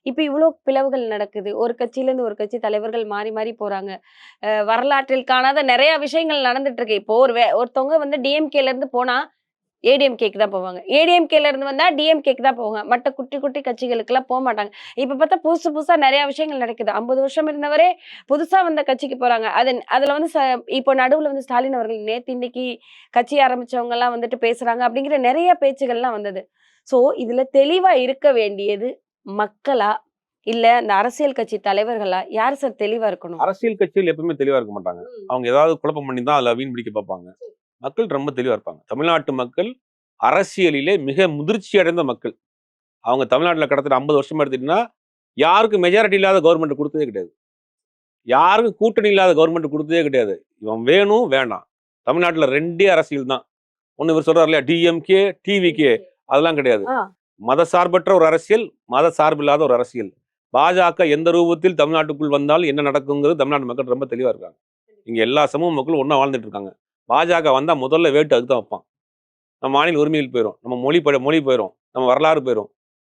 இப்ப இவ்ளோ பிளவுகள் நடக்குது. ஒரு கட்சியிலேருந்து ஒரு கட்சி தலைவர்கள் மாறி மாறி போறாங்க. வரலாற்றில் காணாத நெறைய விஷயங்கள் நடந்துட்டு இருக்கு. இப்போ ஒருத்தவங்க வந்து டிஎம்கேல இருந்து போனா ஏடிஎம்கேக்கு தான் போவாங்க. ஏடிஎம்கேல இருந்து வந்தா டிஎம்கேக்கு தான் போவாங்க. மத்த குட்டி, குட்டி கட்சிகளுக்கெல்லாம் போமாட்டாங்க. இப்ப பார்த்தா புதுசு புதுசா நெறைய விஷயங்கள் நடக்குது. 50 வருஷம் இருந்தவரே புதுசா வந்த கட்சிக்கு போறாங்க. அதுல வந்து இப்போ நடுவுல வந்து ஸ்டாலின் அவர்கள் நேத்து இன்னைக்கு கட்சி ஆரம்பிச்சவங்கலாம் வந்துட்டு பேசுறாங்க அப்படிங்கிற நெறைய பேச்சுகள்லாம் வந்தது. சோ இதுல தெளிவா இருக்க வேண்டியது மக்களா? இல்ல அந்த அரசியல் கட்சி தலைவர்களா? யார் சார் தெளிவா இருக்கணும்? அரசியல் கட்சிகள் எப்பவுமே தெளிவா இருக்க மாட்டாங்க. ம். அவங்க ஏதாவது குழப்பம் பண்ணி தான் அதுல வீண் பிடிக்க பார்ப்பாங்க. மக்கள் ரொம்ப தெளிவா இருப்பாங்க. தமிழ்நாட்டு மக்கள் அரசியலிலே மிக முதிர்ச்சி அடைந்த மக்கள். அவங்க தமிழ்நாட்டுல கடந்த 50 வருஷமா எடுத்துட்டீங்கன்னா, யாருக்கும் மெஜாரிட்டி இல்லாத கவர்மெண்ட் குடுத்ததே கிடையாது. யாருக்கும் கூட்டணி இல்லாத கவர்மெண்ட் குடுத்ததே கிடையாது. இவன் வேணும், வேண்டாம். தமிழ்நாட்டுல 2டே அரசியல் தான். ஒண்ணு இவர் சொல்றாரு இல்லையா, டிஎம்கே, டிவிகே அதெல்லாம் கிடையாது. ஆ. மதசார்பற்ற ஒரு அரசியல், மத சார்பில்லாத ஒரு அரசியல். பாஜக எந்த ரூபத்தில் தமிழ்நாட்டுக்குள் வந்தால் என்ன நடக்குங்கிறது தமிழ்நாட்டு மக்கள் ரொம்ப தெளிவா இருக்காங்க. இங்க எல்லா சமூக மக்களும் ஒண்ணா வாழ்ந்துட்டு இருக்காங்க. பாஜக வந்தா முதல்ல வேட்டு அதுக்கு தான் வைப்பான். நம்ம மாநில உரிமைகள் போயிரும். நம்ம மொழி போயிரும். நம்ம வரலாறு போயிரும்.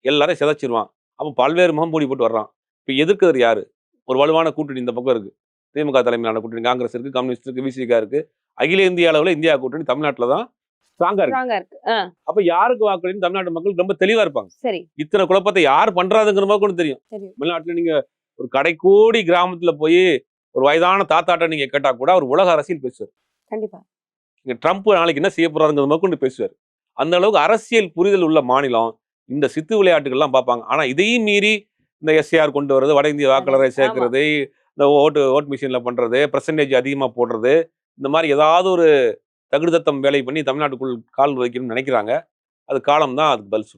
எல்லாரையும் சிதைச்சிருவான். அப்ப பல்வேறு முகம் மூடி போட்டு வர்றான். இப்ப எதிர்க்கிறது யாரு? ஒரு வலுவான கூட்டணி இந்த பக்கம் இருக்கு. திமுக தலைமையிலான கூட்டணி காங்கிரஸ் இருக்கு, கம்யூனிஸ்ட் இருக்கு, விசிக இருக்கு. அகில இந்திய அளவுல இந்தியா கூட்டணி தமிழ்நாட்டுல தான் ஸ்ட்ராங்கா இருக்கு. ஸ்ட்ராங்கா இருக்கு. அப்ப யாருக்கு வாக்களின்னு தமிழ்நாட்டு மக்கள் ரொம்ப தெளிவா இருப்பாங்க. சரி. இத்தனை குழப்பத்தை யார் பண்றாதுங்கிற மாதிரி கூட தெரியும். தமிழ்நாட்டுல நீங்க ஒரு கடைக்கோடி கிராமத்துல போய் ஒரு வயதான தாத்தாட்ட நீங்க கேட்டா கூட அவர் உலக அரசியல் பேசுவார். கண்டிப்பா. இங்க ட்ரம்ப் நாளைக்கு என்ன செய்ய போறாருங்கிறது மேற்கொண்டு பேசுவார். அந்த அளவுக்கு அரசியல் புரிதல் உள்ள மாநிலம் இந்த சித்து விளையாட்டுகள்லாம் பார்ப்பாங்க. ஆனா இதையும் மீறி இந்த எஸ்ஏஆர் கொண்டு வர்றது, வட இந்திய வாக்காளரை ஆமா. சேர்க்கிறது, இந்த ஓட் மிஷின்ல பண்றது, பெர்சன்டேஜ் அதிகமா போடுறது, இந்த மாதிரி ஏதாவது ஒரு தகுடுதத்தம் வேலை பண்ணி தமிழ்நாட்டுக்குள் கால் வைக்கணும்னு நினைக்கிறாங்க. அது காலம் தான் அதுக்கு பதில் சொல்லும்.